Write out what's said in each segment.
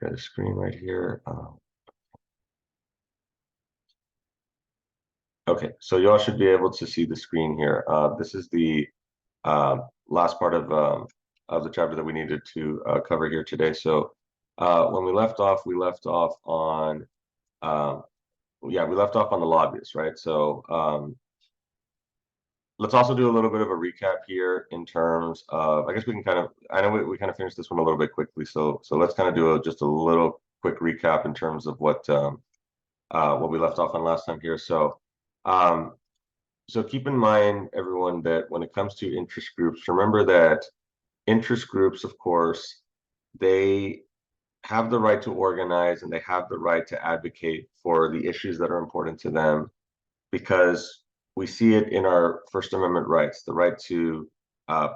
got a screen right here. Okay, so you all should be able to see the screen here. This is the last part of the chapter that we needed to cover here today. So when we left off on we left off on the lobbyists, right? So let's also do a little bit of a recap here in terms of, I guess we can kind of, I know we kind of finished this one a little bit quickly, so let's kind of do just a little quick recap in terms of what we left off on last time here. So keep in mind, everyone, that when it comes to interest groups, remember that interest groups, of course, they have the right to organize and they have the right to advocate for the issues that are important to them, because we see it in our First Amendment rights, the right to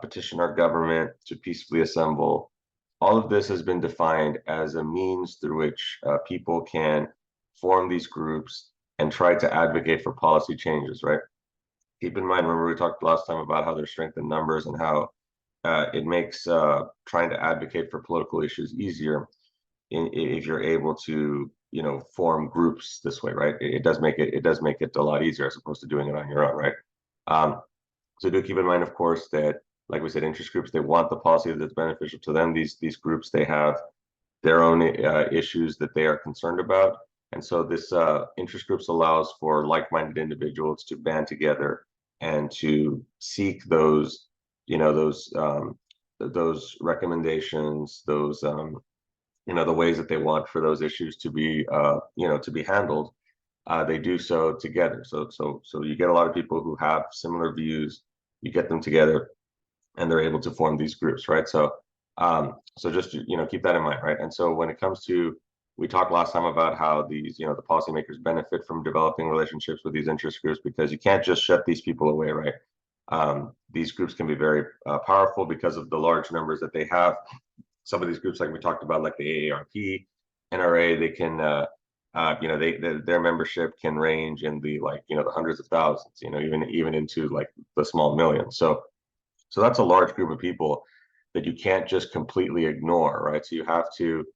petition our government, to peacefully assemble. All of this has been defined as a means through which people can form these groups and try to advocate for policy changes, right? Keep in mind, remember we talked last time about how there's strength in numbers and how it makes trying to advocate for political issues easier if you're able to, form groups this way, right? It does make it a lot easier as opposed to doing it on your own, right? So do keep in mind, of course, that, like we said, interest groups, they want the policy that's beneficial to them. These groups, they have their own issues that they are concerned about. And so this interest groups allows for like-minded individuals to band together and to seek those, those recommendations, those, the ways that they want for those issues to be, to be handled. They do so together. So you get a lot of people who have similar views. You get them together, and they're able to form these groups, right? So just keep that in mind, right? And so when it comes to, we talked last time about how these, the policymakers benefit from developing relationships with these interest groups, because you can't just shut these people away, right? These groups can be very powerful because of the large numbers that they have. Some of these groups, like we talked about, like the AARP, NRA, they can, their membership can range in the the hundreds of thousands, even into like the small millions. So that's a large group of people that you can't just completely ignore, right? So you have to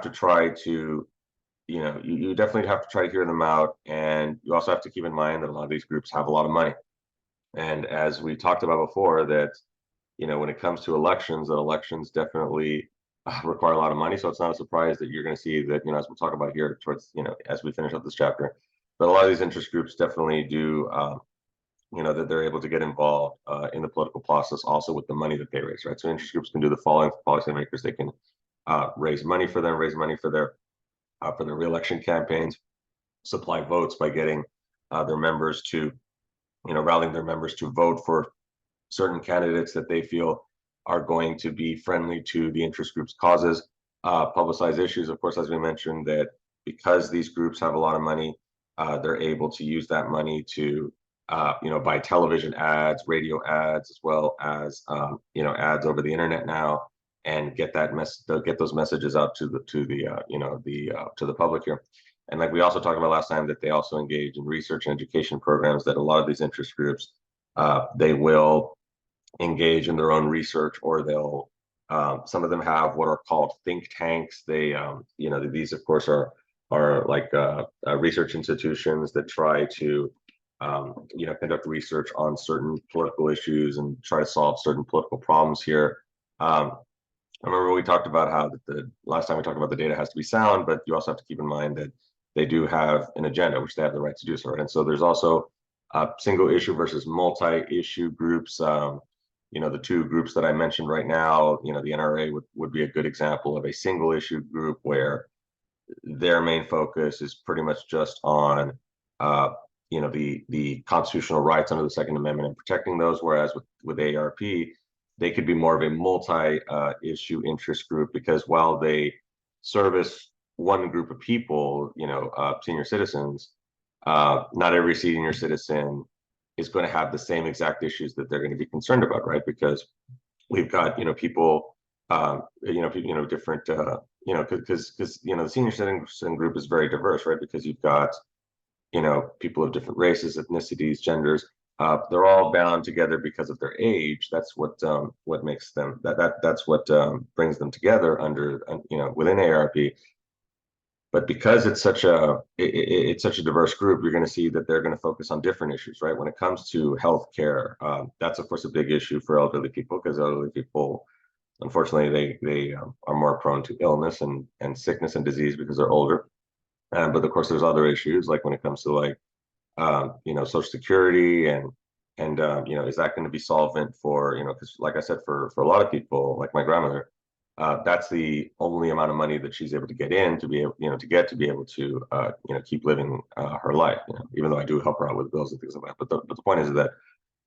try to, you definitely have to try to hear them out. And you also have to keep in mind that a lot of these groups have a lot of money. And as we talked about before, that, when it comes to elections, that elections definitely require a lot of money. So it's not a surprise that you're going to see that, as we'll talk about here towards, as we finish up this chapter, but a lot of these interest groups definitely do, that they're able to get involved in the political process also with the money that they raise, right? So interest groups can do the following for policymakers. They can raise money for them, raise money for their reelection campaigns, supply votes by getting their members to, rallying their members to vote for certain candidates that they feel are going to be friendly to the interest groups' causes, publicize issues. Of course, as we mentioned, that because these groups have a lot of money, they're able to use that money to, buy television ads, radio ads, as well as, ads over the internet now, and get those messages out to the public here. And like we also talked about last time, that they also engage in research and education programs, that a lot of these interest groups, they will engage in their own research, or they'll, some of them have what are called think tanks. They, these of course are like research institutions that try to, conduct research on certain political issues and try to solve certain political problems here. I remember we talked about how the last time we talked about the data has to be sound, but you also have to keep in mind that they do have an agenda, which they have the right to do so, right? And so there's also single issue versus multi-issue groups. The two groups that I mentioned right now, the NRA would be a good example of a single issue group where their main focus is pretty much just on, the constitutional rights under the Second Amendment and protecting those. Whereas with AARP, they could be more of a multi-issue interest group, because while they service one group of people, senior citizens, not every senior citizen is going to have the same exact issues that they're going to be concerned about, right? Because we've got, people, different, because the senior citizen group is very diverse, right? Because you've got, people of different races, ethnicities, genders, they're all bound together because of their age. That's what makes them that's what brings them together under within AARP. But because it's such a diverse group, you're going to see that they're going to focus on different issues, right? When it comes to healthcare, that's of course a big issue for elderly people because elderly people, unfortunately, they are more prone to illness and sickness and disease because they're older. But of course, there's other issues like when it comes to like Social Security and is that going to be solvent for because like I said, for a lot of people, like my grandmother, that's the only amount of money that she's able to get in to be able to be able to keep living her life. Even though I do help her out with bills and things like that. But the point is that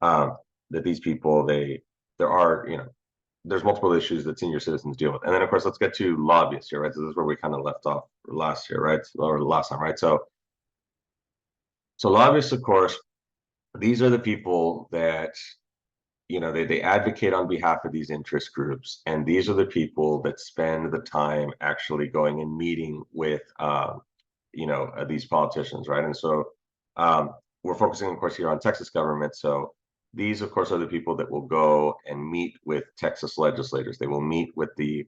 that these people there are there's multiple issues that senior citizens deal with. And then of course let's get to lobbyists here, right? So this is where we kind of left off last year, right? Or last time, right? So lobbyists, of course, these are the people that they advocate on behalf of these interest groups, and these are the people that spend the time actually going and meeting with these politicians, right? And so we're focusing, of course, here on Texas government. So these, of course, are the people that will go and meet with Texas legislators. They will meet with the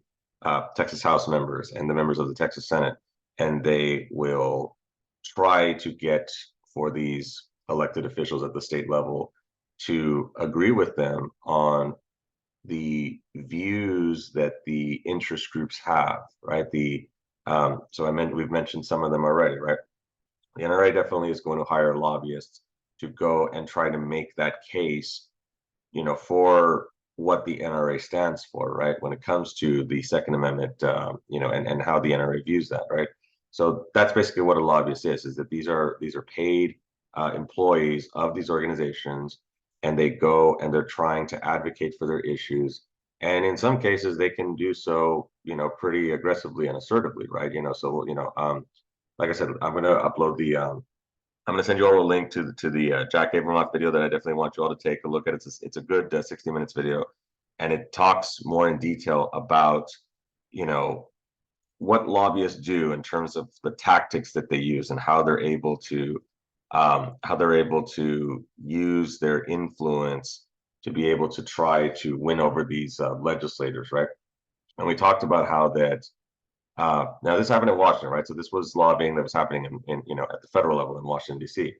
Texas House members and the members of the Texas Senate, and they will try to get for these elected officials at the state level to agree with them on the views that the interest groups have, right? We've mentioned some of them already, right? The NRA definitely is going to hire lobbyists to go and try to make that case, for what the NRA stands for, right? When it comes to the Second Amendment, and how the NRA views that, right? So that's basically what a lobbyist is that these are paid employees of these organizations, and they go and they're trying to advocate for their issues. And in some cases, they can do so, pretty aggressively and assertively, right? Like I said, I'm going to upload I'm going to send you all a link to the Jack Abramoff video that I definitely want you all to take a look at. It's a good 60 minutes video, and it talks more in detail about what lobbyists do in terms of the tactics that they use and how they're able to use their influence to be able to try to win over these legislators, right? And we talked about how that now this happened in Washington, right? So this was lobbying that was happening in at the federal level in Washington, D.C.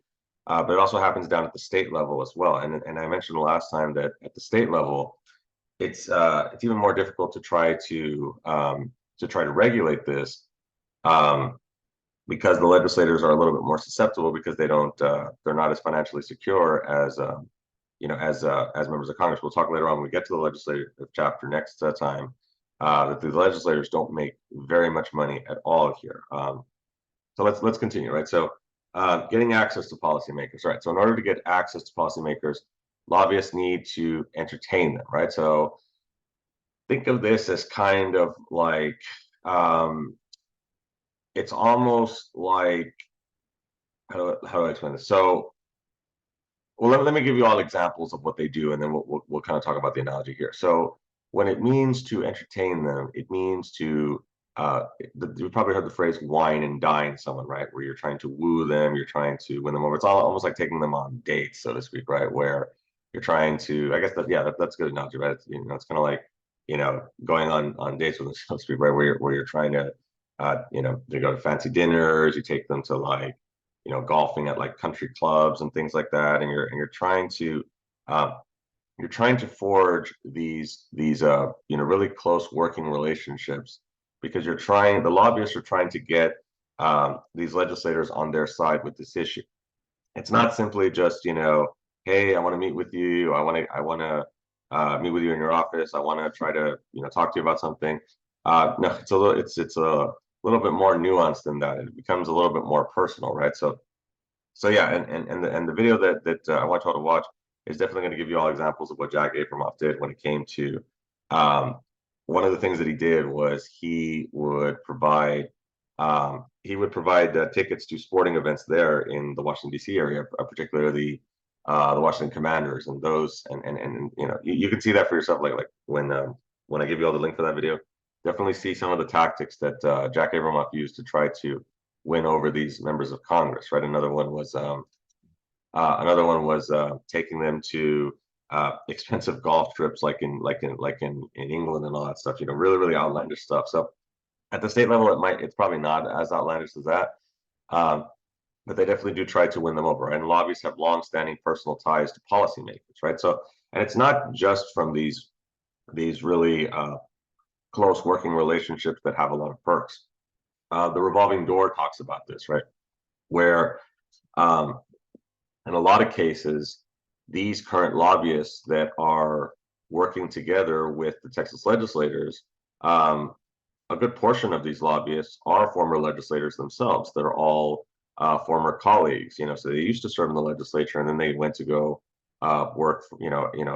But it also happens down at the state level as well. And I mentioned the last time that at the state level, it's even more difficult to try to regulate this because the legislators are a little bit more susceptible because they're not as financially secure as as members of Congress. We'll talk later on when we get to the legislative chapter next time. That the legislators don't make very much money at all here. So let's continue, right? So getting access to policymakers, right? So in order to get access to policymakers, lobbyists need to entertain them, right? So think of this as kind of like it's almost like how do I explain this? So well, let me give you all examples of what they do, and then we'll kind of talk about the analogy here. So when it means to entertain them, it means to you've probably heard the phrase wine and dine someone, right? Where you're trying to woo them, you're trying to win them over. It's almost like taking them on dates, so to speak, right? Where you're trying to, I guess that's a good analogy, right? It's kind of like going on dates with them, so to speak, right? Where you're trying to they go to fancy dinners, you take them to like golfing at like country clubs and things like that, and you're trying to forge these really close working relationships because the lobbyists are trying to get these legislators on their side with this issue. It's not simply just hey, I want to meet with you, I want to meet with you in your office, I want to try to talk to you about something. No, it's a little bit more nuanced than that. It becomes a little bit more personal, right? So yeah, and the video that I want you all to watch is definitely going to give you all examples of what Jack Abramoff did when it came to one of the things that he did was he would provide tickets to sporting events there in the Washington D.C. area, particularly the Washington Commanders and those and you can see that for yourself like when I give you all the link for that video. Definitely see some of the tactics that Jack Abramoff used to try to win over these members of Congress, right? Another one was Another one was taking them to expensive golf trips, like in England and all that stuff. Really really outlandish stuff. So at the state level, it's probably not as outlandish as that. Um, but they definitely do try to win them over. Right? And lobbyists have long-standing personal ties to policymakers, right? So, and it's not just from these really close working relationships that have a lot of perks. The revolving door talks about this, right? Where um, in a lot of cases, these current lobbyists that are working together with the Texas legislators, um, a good portion of these lobbyists are former legislators themselves. They're all former colleagues, so they used to serve in the legislature, and then they went to go work,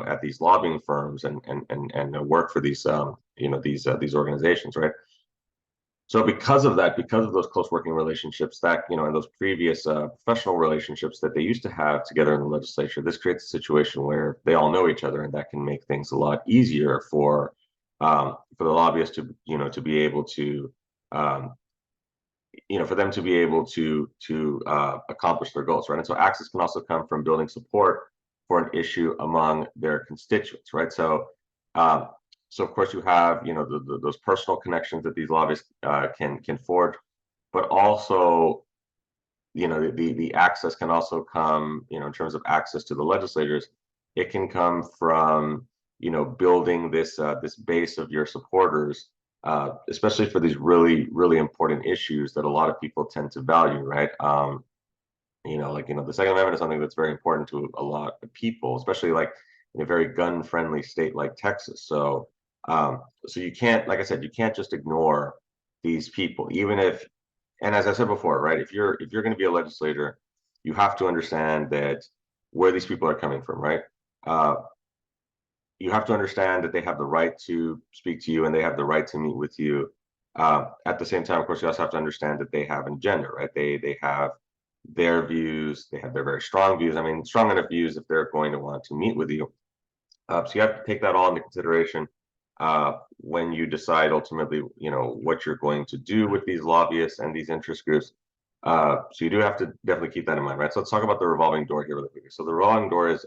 at these lobbying firms and work for these organizations, right? So because of that, because of those close working relationships and those previous professional relationships that they used to have together in the legislature, this creates a situation where they all know each other, and that can make things a lot easier for the lobbyists to be able to um, for them to be able to accomplish their goals, right? And so access can also come from building support for an issue among their constituents, right? Um, so of course you have those personal connections that these lobbyists can forge, but also the access can also come in terms of access to the legislators. It can come from building this base of your supporters, especially for these really really important issues that a lot of people tend to value, right? The Second Amendment is something that's very important to a lot of people, especially like in a very gun-friendly state like Texas. So you can't, like I said, you can't just ignore these people, even if, and as I said before, right, if you're going to be a legislator, you have to understand that where these people are coming from, right? Uh, you have to understand that they have the right to speak to you and they have the right to meet with you. At the same time, of course, you also have to understand that they have an agenda, right? They have their views, they have their very strong views. I mean, strong enough views if they're going to want to meet with you. So you have to take that all into consideration when you decide ultimately, what you're going to do with these lobbyists and these interest groups. So you do have to definitely keep that in mind, right? So let's talk about the revolving door here really quickly. So the revolving door is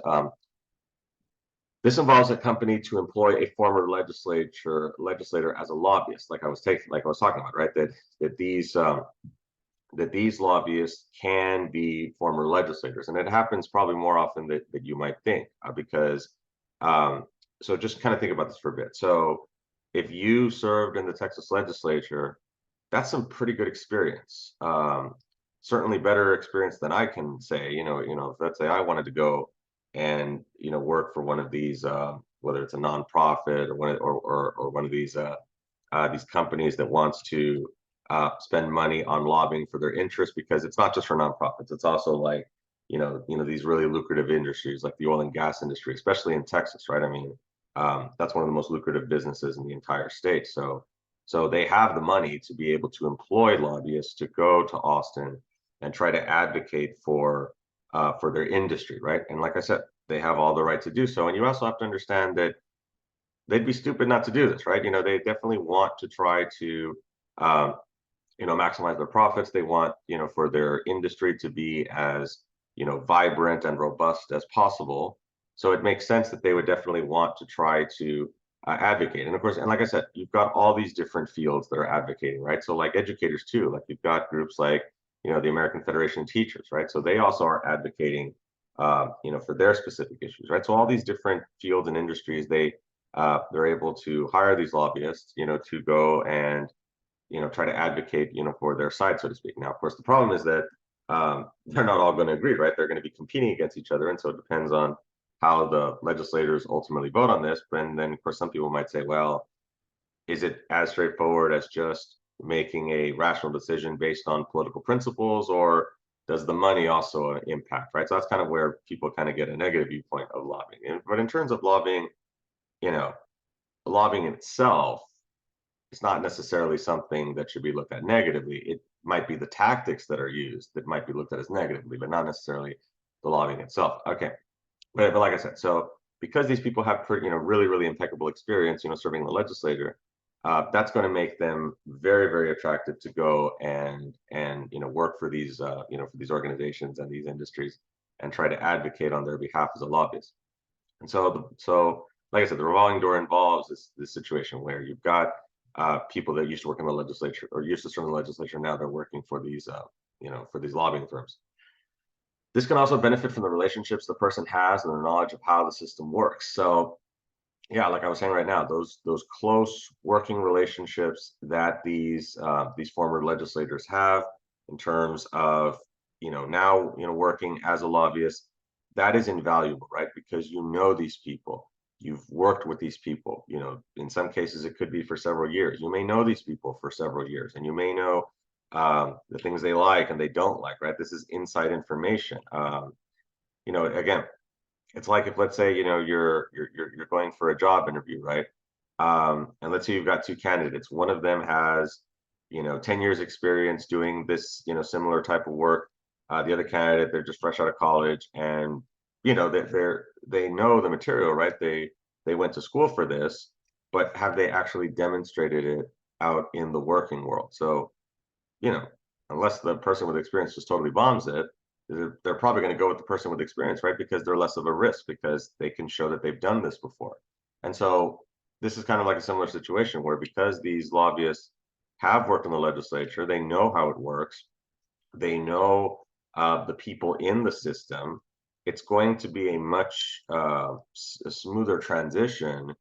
this involves a company to employ a former legislator as a lobbyist, like I was talking about, right? That these lobbyists can be former legislators, and it happens probably more often that you might think, because so just kind of think about this for a bit. So if you served in the Texas legislature, that's some pretty good experience. Certainly better experience than I can say. If let's say I wanted to go and work for one of these, whether it's a nonprofit or one of these companies that wants to spend money on lobbying for their interests, because it's not just for nonprofits. It's also like these really lucrative industries like the oil and gas industry, especially in Texas, right? I mean, that's one of the most lucrative businesses in the entire state. So they have the money to be able to employ lobbyists to go to Austin and try to advocate for their industry, right? And like I said, they have all the right to do so. And you also have to understand that they'd be stupid not to do this, right? They definitely want to try to um, maximize their profits. They want for their industry to be as vibrant and robust as possible. So it makes sense that they would definitely want to try to advocate. And of course, and like I said, you've got all these different fields that are advocating, right? So like educators too, like you've got groups like the American Federation of Teachers, right? So they also are advocating for their specific issues, right? So all these different fields and industries, they're able to hire these lobbyists, to go and try to advocate, for their side, so to speak. Now, of course, the problem is that they're not all going to agree, right? They're going to be competing against each other, and so it depends on how the legislators ultimately vote on this. And then, of course, some people might say, well, is it as straightforward as just making a rational decision based on political principles, or does the money also impact, right? So that's kind of where people kind of get a negative viewpoint of lobbying. But in terms of lobbying, you know, lobbying itself, it's not necessarily something that should be looked at negatively. It might be the tactics that are used that might be looked at as negatively, but not necessarily the lobbying itself. Okay, but like I said, so because these people have really really impeccable experience, serving in the legislature, that's going to make them very very attractive to go and work for these for these organizations and these industries. and try to advocate on their behalf as a lobbyist. And so like I said, the revolving door involves this situation where you've got people that used to work in the legislature or used to serve in the legislature. Now they're working for these, for these lobbying firms. This can also benefit from the relationships the person has and the knowledge of how the system works. So yeah, like I was saying right now, those close working relationships that these former legislators have in terms of now working as a lobbyist, that is invaluable, right? Because these people, you've worked with these people. In some cases it could be for several years. You may know these people for several years, and you may know the things they like and they don't like, right? This is inside information. Again, it's like if, let's say, you're going for a job interview, right? And let's say you've got two candidates. One of them has 10 years experience doing this similar type of work. The other candidate, they're just fresh out of college, and they know the material, right? They went to school for this, but have they actually demonstrated it out in the working world? So unless the person with experience just totally bombs it, they're probably going to go with the person with experience, right? Because they're less of a risk, because they can show that they've done this before. And so this is kind of like a similar situation where, because these lobbyists have worked in the legislature, they know how it works, they know the people in the system, it's going to be a much smoother transition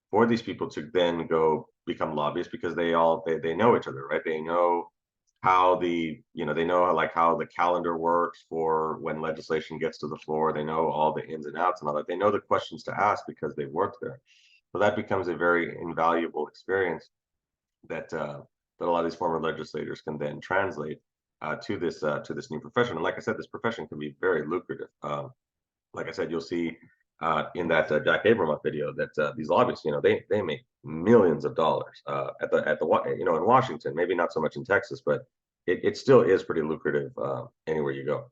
for these people to then go become lobbyists, because they know each other, right? They know how they know like how the calendar works for when legislation gets to the floor. They know all the ins and outs and all that. They know the questions to ask because they've worked there. So that becomes a very invaluable experience that a lot of these former legislators can then translate to this new profession. And like I said, this profession can be very lucrative. Like I said, you'll see in that Jack Abramoff video that these lobbyists, they make millions of dollars at the in Washington. Maybe not so much in Texas, but it still is pretty lucrative anywhere you go.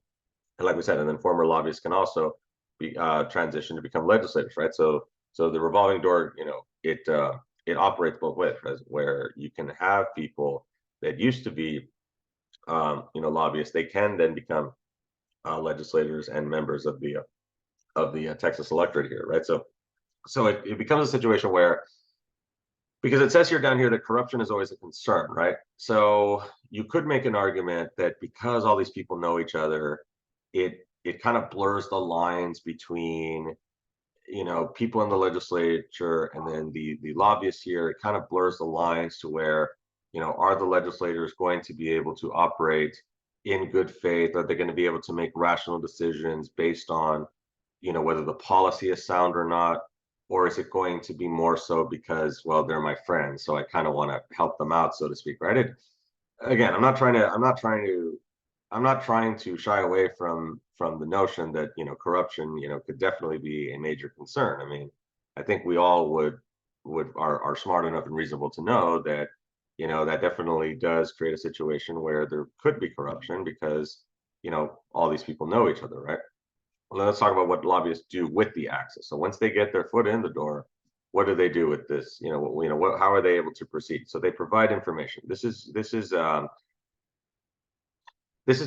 And like we said, and then former lobbyists can also be transition to become legislators, right? So the revolving door, it operates both ways, right? Where you can have people that used to be lobbyists, they can then become legislators and members of the Texas electorate here, right? So it becomes a situation where, because it says here down here that corruption is always a concern, right? So you could make an argument that because all these people know each other, it kind of blurs the lines between people in the legislature and then the lobbyists here. It kind of blurs the lines to where are the legislators going to be able to operate in good faith? Are they going to be able to make rational decisions based on whether the policy is sound or not? Or is it going to be more so because, well, they're my friends, so I kind of want to help them out, so to speak, right? Again, I'm not trying to shy away from the notion that corruption could definitely be a major concern. I mean, I think we all are smart enough and reasonable to know that that definitely does create a situation where there could be corruption, because all these people know each other, right? Well, let's talk about what lobbyists do with the access. So once they get their foot in the door, what do they do with this? How are they able to proceed? So they provide information. This is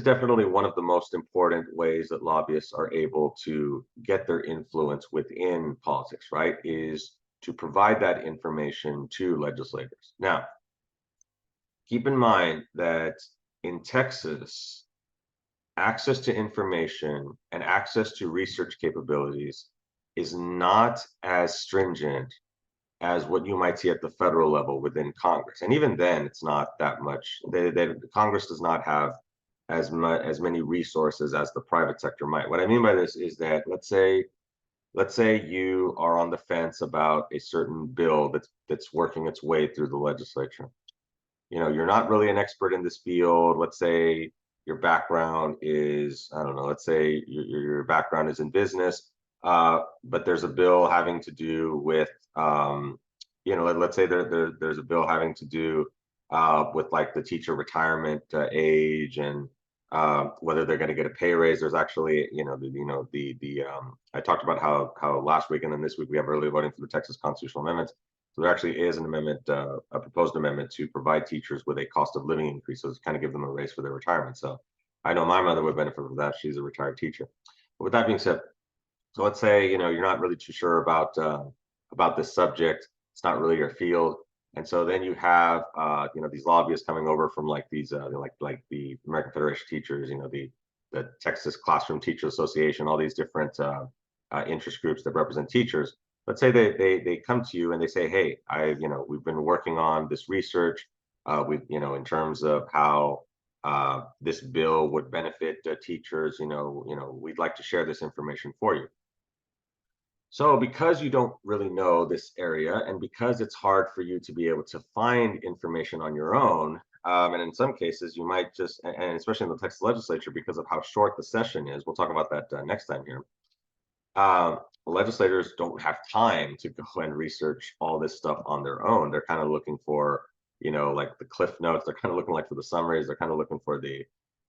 definitely one of the most important ways that lobbyists are able to get their influence within politics, right? Is to provide that information to legislators. Now, keep in mind that in Texas, access to information and access to research capabilities is not as stringent as what you might see at the federal level within Congress. And even then, it's not that much. Congress does not have as many resources as the private sector might. What I mean by this is that let's say you are on the fence about a certain bill that's working its way through the legislature. You're not really an expert in this field. Let's say your background is, I don't know, let's say your background is in business, but there's a bill having to do with, let's say there's a bill having to do with like the teacher retirement age, and whether they're going to get a pay raise. There's actually, I talked about how last week and then this week we have early voting for the Texas constitutional amendments. So there actually is an amendment, a proposed amendment to provide teachers with a cost of living increase, so to kind of give them a raise for their retirement. So I know my mother would benefit from that. She's a retired teacher. With that being said, so let's say, you're not really too sure about this subject. It's not really your field. And so then you have, these lobbyists coming over from like these, like the American Federation of Teachers, the Texas Classroom Teachers Association, all these different interest groups that represent teachers. Let's say they come to you and they say, hey, we've been working on this research, in terms of how this bill would benefit teachers. We'd like to share this information for you. So because you don't really know this area, and because it's hard for you to be able to find information on your own, and in some cases you might just, and especially in the Texas legislature, because of how short the session is, we'll talk about that next time here. Legislators don't have time to go and research all this stuff on their own. They're kind of looking for, like the cliff notes. They're kind of looking like for the summaries. They're kind of looking for the,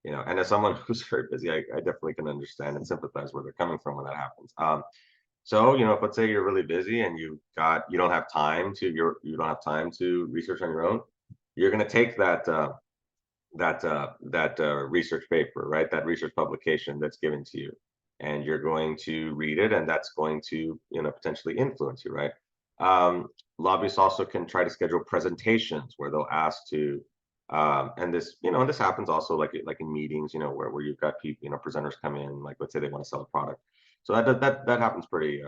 and as someone who's very busy, I definitely can understand and sympathize where they're coming from when that happens. So, if let's say you're really busy and you don't have time to you don't have time to research on your own, you're going to take that research paper, right? That research publication that's given to you, and you're going to read it, and that's going to, potentially influence you, right? Lobbyists also can try to schedule presentations where they'll ask to, and this happens also like in meetings, where you've got people, presenters come in, like let's say they want to sell a product. So that happens pretty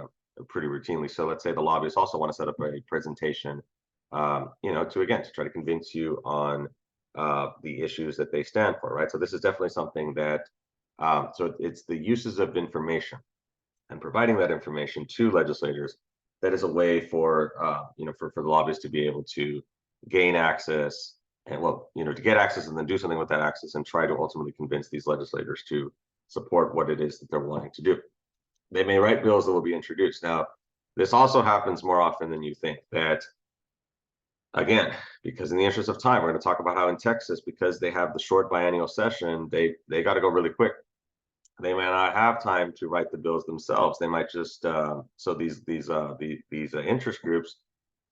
routinely. So let's say the lobbyists also want to set up a presentation, to try to convince you on the issues that they stand for, right? So this is definitely something that, so it's the uses of information and providing that information to legislators. That is a way for, for the lobbyists to be able to gain access and, well, to get access and then do something with that access and try to ultimately convince these legislators to support what it is that they're wanting to do. They may write bills that will be introduced. Now, this also happens more often than you think. That, again, because in the interest of time, we're going to talk about how in Texas, because they have the short biennial session, they got to go really quick. They may not have time to write the bills themselves. They might just, so these interest groups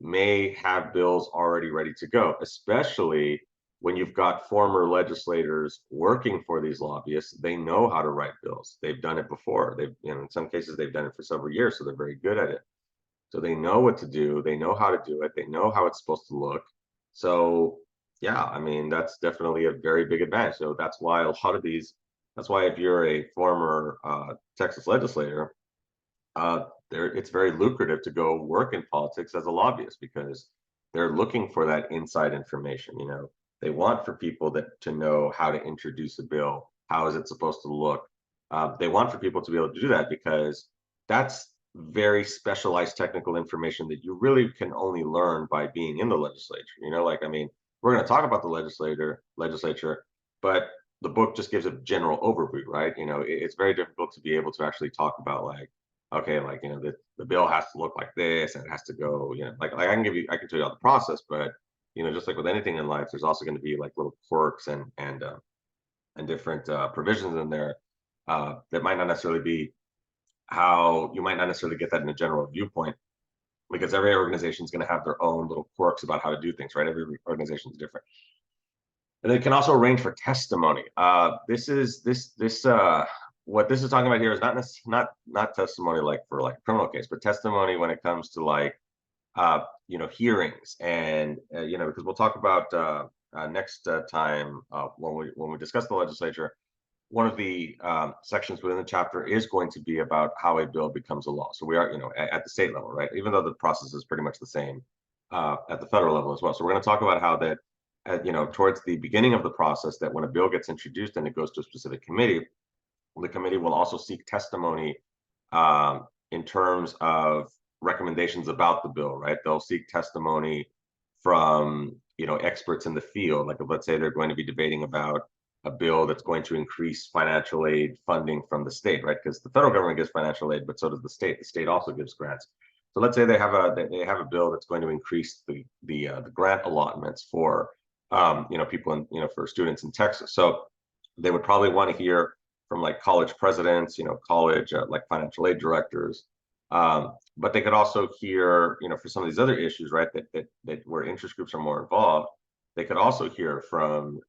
may have bills already ready to go, especially when you've got former legislators working for these lobbyists. They know how to write bills. They've done it before. In some cases they've done it for several years, so they're very good at it. So they know what to do. They know how to do it. They know how it's supposed to look. So yeah, I mean, that's definitely a very big advantage. So that's why a lot of these, that's why if you're a former Texas legislator, it's very lucrative to go work in politics as a lobbyist, because they're looking for that inside information. They want for people to know how to introduce a bill. How is it supposed to look? They want for people to be able to do that, because that's very specialized technical information that you really can only learn by being in the legislature. Like, I mean, we're going to talk about the legislature, but the book just gives a general overview, right? It's very difficult to be able to actually talk about, like, okay, like, the bill has to look like this, and it has to go, like I can tell you all the process, but just like with anything in life, there's also going to be like little quirks and different provisions in there that might not necessarily be how you might not necessarily get that in a general viewpoint, because every organization is going to have their own little quirks about how to do things, right? Every organization is different. And it can also arrange for testimony. This is what this is talking about here is not testimony like for like a criminal case, but testimony when it comes to like hearings, and because we'll talk about next time when we discuss the legislature. One of the sections within the chapter is going to be about how a bill becomes a law. So we are, at the state level, right? Even though the process is pretty much the same at the federal level as well. So we're going to talk about how that, towards the beginning of the process, that when a bill gets introduced and it goes to a specific committee, the committee will also seek testimony in terms of recommendations about the bill, right? They'll seek testimony from, experts in the field. Like, let's say they're going to be debating about a bill that's going to increase financial aid funding from the state, right? Because the federal government gives financial aid, but so does the state. The state also gives grants. So let's say they have a bill that's going to increase the grant allotments for people in, for students in Texas. So they would probably want to hear from like college presidents, college like financial aid directors. But they could also hear, for some of these other issues, right, that where interest groups are more involved. They could also hear from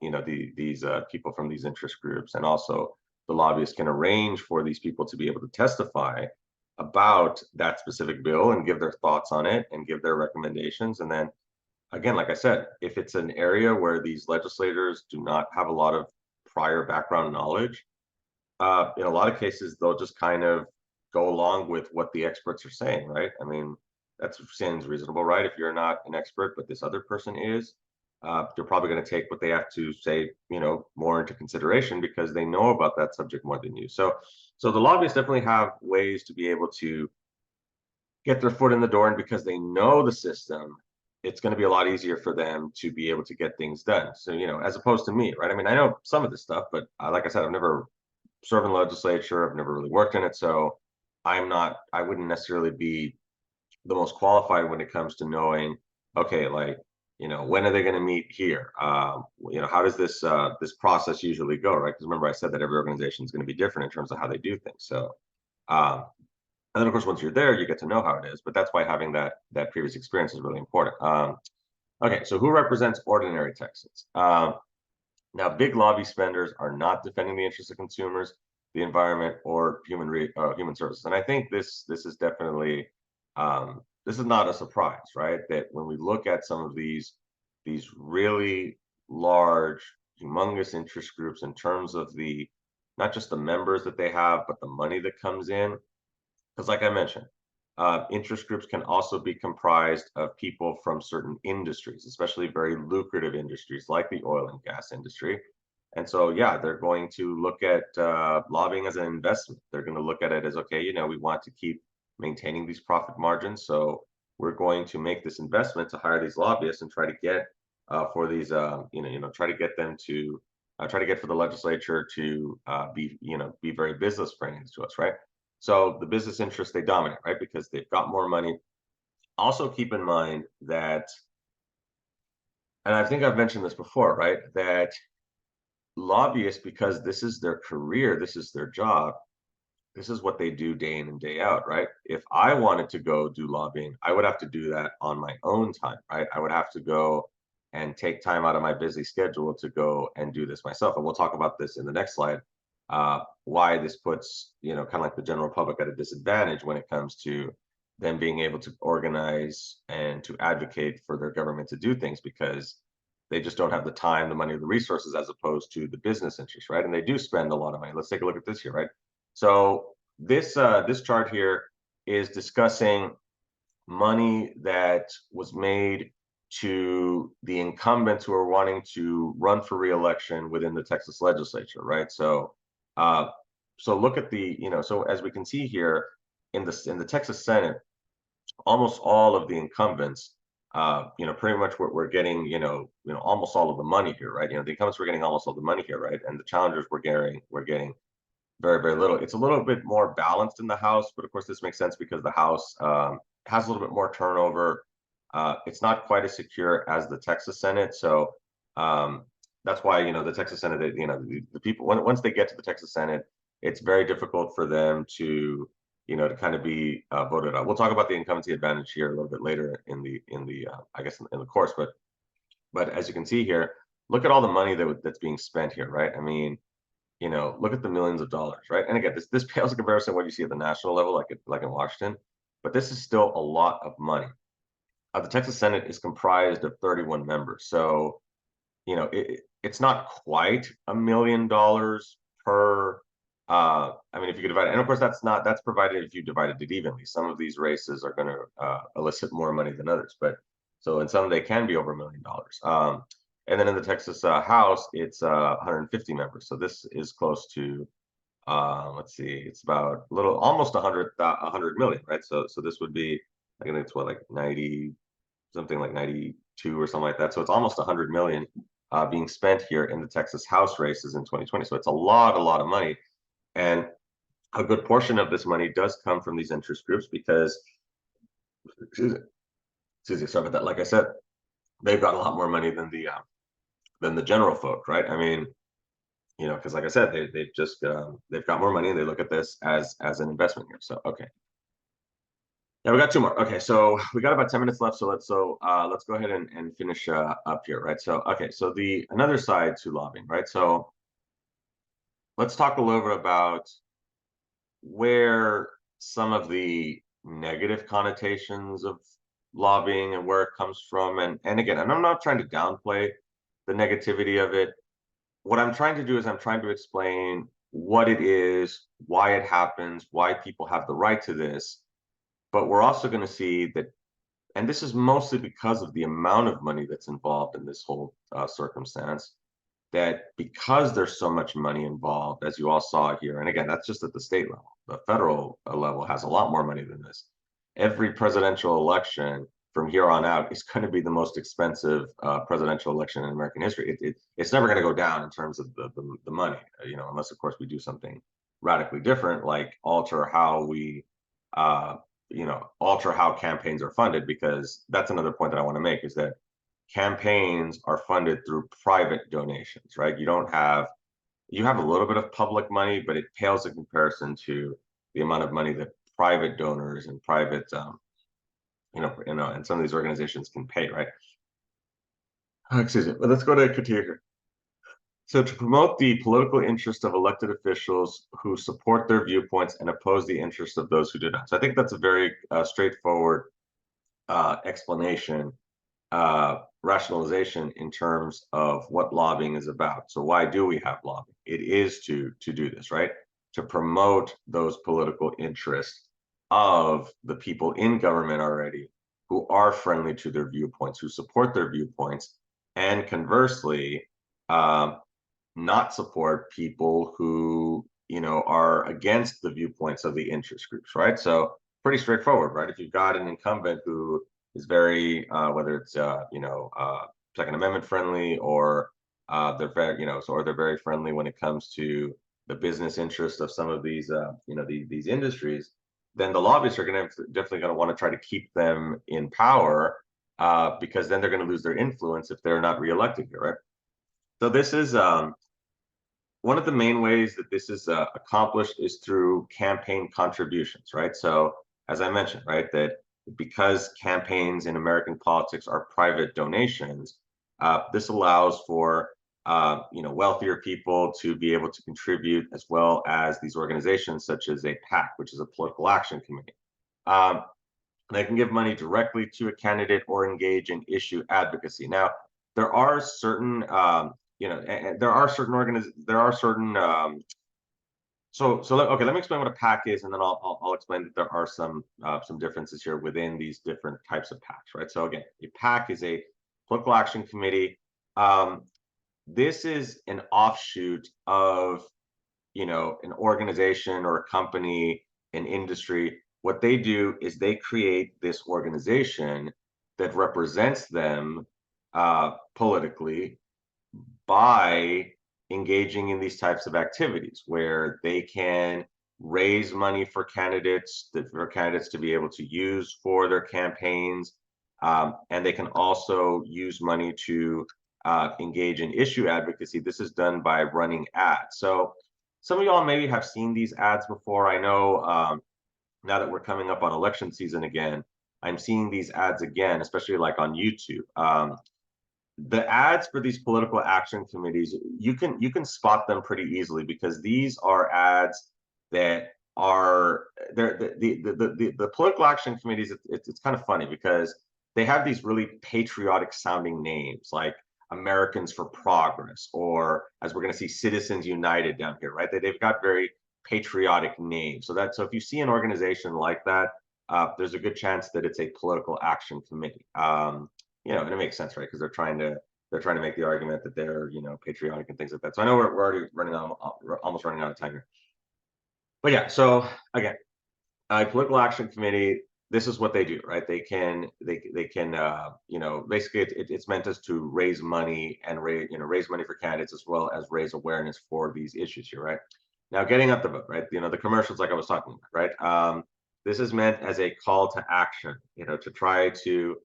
these people from these interest groups, and also the lobbyist can arrange for these people to be able to testify about that specific bill and give their thoughts on it and give their recommendations. And then again, like I said, if it's an area where these legislators do not have a lot of prior background knowledge, in a lot of cases, they'll just kind of go along with what the experts are saying, right? I mean, that seems reasonable, right? If you're not an expert, but this other person is, they're probably going to take what they have to say, more into consideration because they know about that subject more than you. So the lobbyists definitely have ways to be able to get their foot in the door, and because they know the system, it's going to be a lot easier for them to be able to get things done. So, as opposed to me, right? I mean, I know some of this stuff, but like I said, I've never served in the legislature. I've never really worked in it. So I wouldn't necessarily be the most qualified when it comes to knowing, okay, like, when are they going to meet here? How does this process usually go, right? Because remember, I said that every organization is going to be different in terms of how they do things. So, and then of course, once you're there, you get to know how it is. But that's why having that previous experience is really important. Okay, so who represents ordinary Texans? Now, big lobby spenders are not defending the interests of consumers, the environment, or human services. And I think this is definitely this is not a surprise, right? That when we look at some of these really large, humongous interest groups in terms of the not just the members that they have, but the money that comes in, because like I mentioned, interest groups can also be comprised of people from certain industries, especially very lucrative industries like the oil and gas industry. And so, yeah, they're going to look at lobbying as an investment. They're going to look at it as, okay, we want to keep maintaining these profit margins. So we're going to make this investment to hire these lobbyists and try to get for these, try to get them to try to get for the legislature to be very business friendly to us, right? So the business interests, they dominate, right? Because they've got more money. Also keep in mind that, and I think I've mentioned this before, right? That lobbyists, because this is their career, this is their job, this is what they do day in and day out, right? If I wanted to go do lobbying, I would have to do that on my own time, right? I would have to go and take time out of my busy schedule to go and do this myself. And we'll talk about this in the next slide, why this puts, kind of like the general public at a disadvantage when it comes to them being able to organize and to advocate for their government to do things, because they just don't have the time, the money, the resources, as opposed to the business interest, right? And they do spend a lot of money. Let's take a look at this here, right? So this chart here is discussing money that was made to the incumbents who are wanting to run for re-election within the Texas legislature, right? So look at so as we can see here in the Texas Senate, almost all of the incumbents, pretty much we're getting, almost all of the money here, right? The incumbents were getting almost all the money here, right? And the challengers were getting very, very little. It's a little bit more balanced in the House, but of course this makes sense because the House has a little bit more turnover. It's not quite as secure as the Texas Senate, so that's why the Texas Senate, the people once they get to the Texas Senate, it's very difficult for them to to kind of be voted out. We'll talk about the incumbency advantage here a little bit later in the I guess in the course, but as you can see here, look at all the money that's being spent here, right? I mean, look at the millions of dollars, right? And again, this pales in comparison to what you see at the national level, like in Washington, but this is still a lot of money. The Texas Senate is comprised of 31 members, so it's not quite $1 million per. I mean, if you could divide it, and of course that's provided if you divided it evenly. Some of these races are going to elicit more money than others, but so in some they can be over $1 million. And then in the Texas House, it's 150 members. So this is close to, let's see, it's about a little, almost 100 million, right? So this would be, I think it's what, like 90, something like 92 or something like that. So it's almost 100 million being spent here in the Texas House races in 2020. So it's a lot of money. And a good portion of this money does come from these interest groups because, excuse me, sorry about that. Like I said, they've got a lot more money than the general folk, right? I mean, because like I said, they've just they've got more money and they look at this as an investment here. So okay, yeah, we got two more. Okay, so we got about 10 minutes left. So let's go ahead and finish up here, right? So okay, so the another side to lobbying, right? So let's talk a little bit about where some of the negative connotations of lobbying and where it comes from. And again, and I'm not trying to downplay the negativity of it. What I'm trying to do is I'm trying to explain what it is, why it happens, why people have the right to this. But we're also going to see that, and this is mostly because of the amount of money that's involved in this whole circumstance, that because there's so much money involved, as you all saw here, and again, that's just at the state level. The federal level has a lot more money than this. Every presidential election from here on out is going to be the most expensive presidential election in American history. It's never going to go down in terms of the money, unless of course we do something radically different, like alter how we, alter how campaigns are funded, because that's another point that I want to make is that campaigns are funded through private donations, right? You have a little bit of public money, but it pales in comparison to the amount of money that private donors and private, and some of these organizations can pay, right? Excuse me. But let's go to continue here. So to promote the political interest of elected officials who support their viewpoints and oppose the interests of those who do not. So I think that's a very straightforward explanation, rationalization in terms of what lobbying is about. So why do we have lobbying? It is to do this, right? To promote those political interests of the people in government already who are friendly to their viewpoints, who support their viewpoints, and conversely, not support people who are against the viewpoints of the interest groups, right? So pretty straightforward, right? If you've got an incumbent who is very whether it's Second Amendment friendly, or they're very or they're very friendly when it comes to the business interest of some of these these industries, then the lobbyists are definitely going to want to try to keep them in power, because then they're going to lose their influence if they're not reelected here, right? So this is one of the main ways that this is accomplished is through campaign contributions, right? So as I mentioned, right, that because campaigns in American politics are private donations, this allows for wealthier people to be able to contribute, as well as these organizations such as a PAC, which is a political action committee. They can give money directly to a candidate or engage in issue advocacy. Now, there are certain there are certain okay, let me explain what a PAC is, and then I'll explain that there are some differences here within these different types of PACs, right? So again, a PAC is a political action committee. This is an offshoot of an organization or a company, an industry. What they do is they create this organization that represents them politically by engaging in these types of activities where they can raise money for candidates, to be able to use for their campaigns, and they can also use money to engage in issue advocacy. This is done by running ads. So some of y'all maybe have seen these ads before. I know now that we're coming up on election season again, I'm seeing these ads again, especially like on YouTube. The ads for these political action committees, you can spot them pretty easily, because these are ads that are the political action committees. It's kind of funny because they have these really patriotic sounding names like Americans for Progress, or as we're going to see, Citizens United down here, right? They've got very patriotic names. So if you see an organization like that, there's a good chance that it's a political action committee. And it makes sense, right? Because they're trying to make the argument that they're patriotic and things like that. So I know we're already almost running out of time here. But yeah, so again, a political action committee, this is what they do, right? They can basically it's meant to raise money and raise money for candidates, as well as raise awareness for these issues here, right? Now, getting up the vote, right? The commercials, like I was talking about, right? This is meant as a call to action, to try to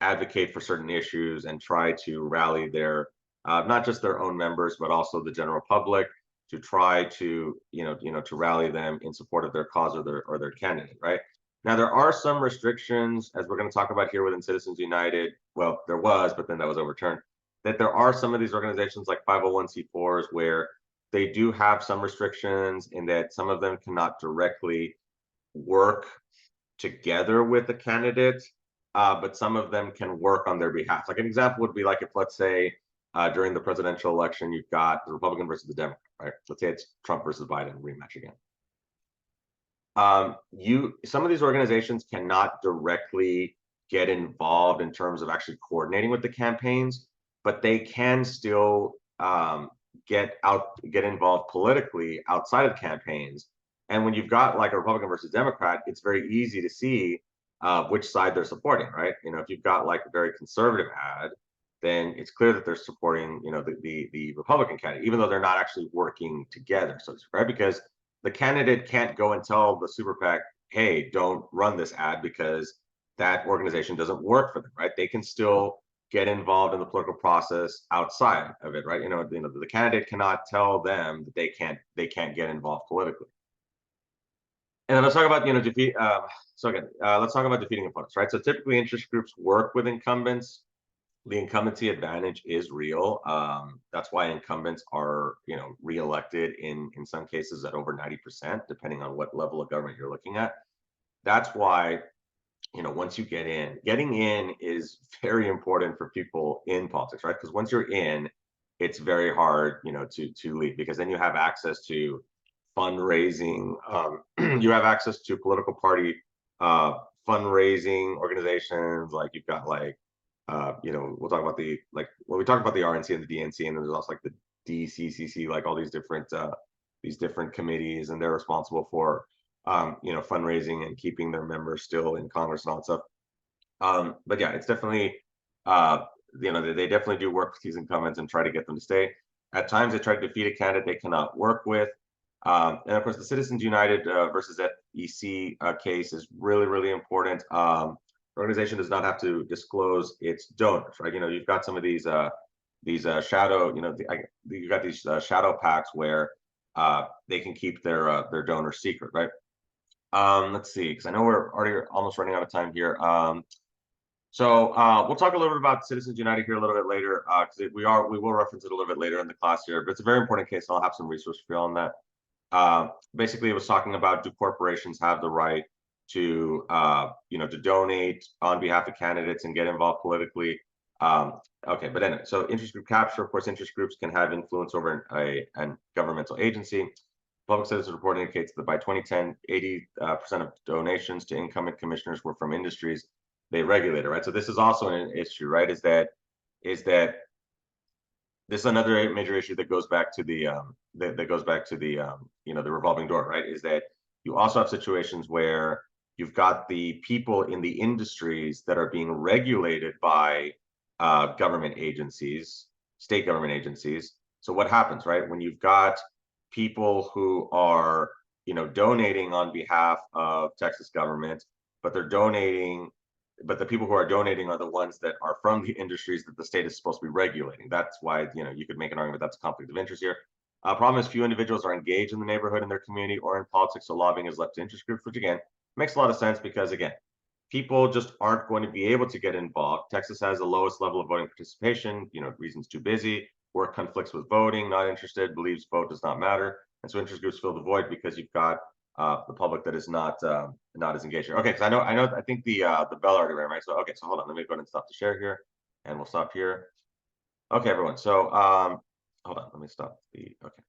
advocate for certain issues and try to rally their not just their own members, but also the general public, to try to to rally them in support of their cause or their candidate, right? Now, there are some restrictions, as we're going to talk about here within Citizens United. Well, there was, but then that was overturned. That there are some of these organizations like 501c4s where they do have some restrictions in that some of them cannot directly work together with the candidate, but some of them can work on their behalf. Like an example would be like if, let's say, during the presidential election, you've got the Republican versus the Democrat, right? Let's say it's Trump versus Biden rematch again. Some of these organizations cannot directly get involved in terms of actually coordinating with the campaigns, but they can still get involved politically outside of campaigns. And when you've got like a Republican versus Democrat, it's very easy to see which side they're supporting, right? If you've got like a very conservative ad, then it's clear that they're supporting, the Republican candidate, even though they're not actually working together, so to speak, right? Because the candidate can't go and tell the super PAC, hey, don't run this ad because that organization doesn't work for them, right? They can still get involved in the political process outside of it, right? The candidate cannot tell them that they can't get involved politically. And then let's talk about, let's talk about defeating opponents, right? So typically interest groups work with incumbents. The incumbency advantage is real. That's why incumbents are, reelected in some cases at over 90%, depending on what level of government you're looking at. That's why, once you getting in is very important for people in politics, right? Because once you're in, it's very hard, to leave, because then you have access to fundraising. You have access to political party fundraising organizations. Like you've got like, we'll talk about we talked about the RNC and the DNC, and then there's also like the DCCC, like all these different committees, and they're responsible for fundraising and keeping their members still in Congress and all that stuff. But yeah, it's definitely they definitely do work with these incumbents and try to get them to stay. At times they try to defeat a candidate they cannot work with. And of course, the Citizens United versus FEC case is really, really important. The organization does not have to disclose its donors, right? You've got some of these shadow, you've got these shadow PACs where they can keep their donors secret, right? Let's see, because I know we're already almost running out of time here. So we'll talk a little bit about Citizens United here a little bit later, because we will reference it a little bit later in the class here. But it's a very important case, and I'll have some resources for you on that. Basically, it was talking about, do corporations have the right to to donate on behalf of candidates and get involved politically? Okay, but anyway, so interest group capture. Of course, interest groups can have influence over a governmental agency. Public Citizen Report indicates that by 2010, 80% of donations to incumbent commissioners were from industries they regulated, right? So this is also an issue, right? Is that this is another major issue that goes back to the the revolving door, right? Is that you also have situations where you've got the people in the industries that are being regulated by government agencies, state government agencies. So what happens, right? When you've got people who are donating on behalf of Texas government, but the people who are donating are the ones that are from the industries that the state is supposed to be regulating. That's why you could make an argument that's a conflict of interest here. Problem is, few individuals are engaged in the neighborhood, in their community, or in politics, so lobbying is left to interest groups, which again makes a lot of sense, because again, people just aren't going to be able to get involved. Texas has the lowest level of voting participation. Reasons too busy, work conflicts with voting, not interested, believes vote does not matter, and so interest groups fill the void because you've got the public that is not as engaged here. Okay, so I think the bell already rang, right? So okay, so hold on, let me go ahead and stop the share here, and we'll stop here. Okay, everyone. So hold on, let me stop the. Okay.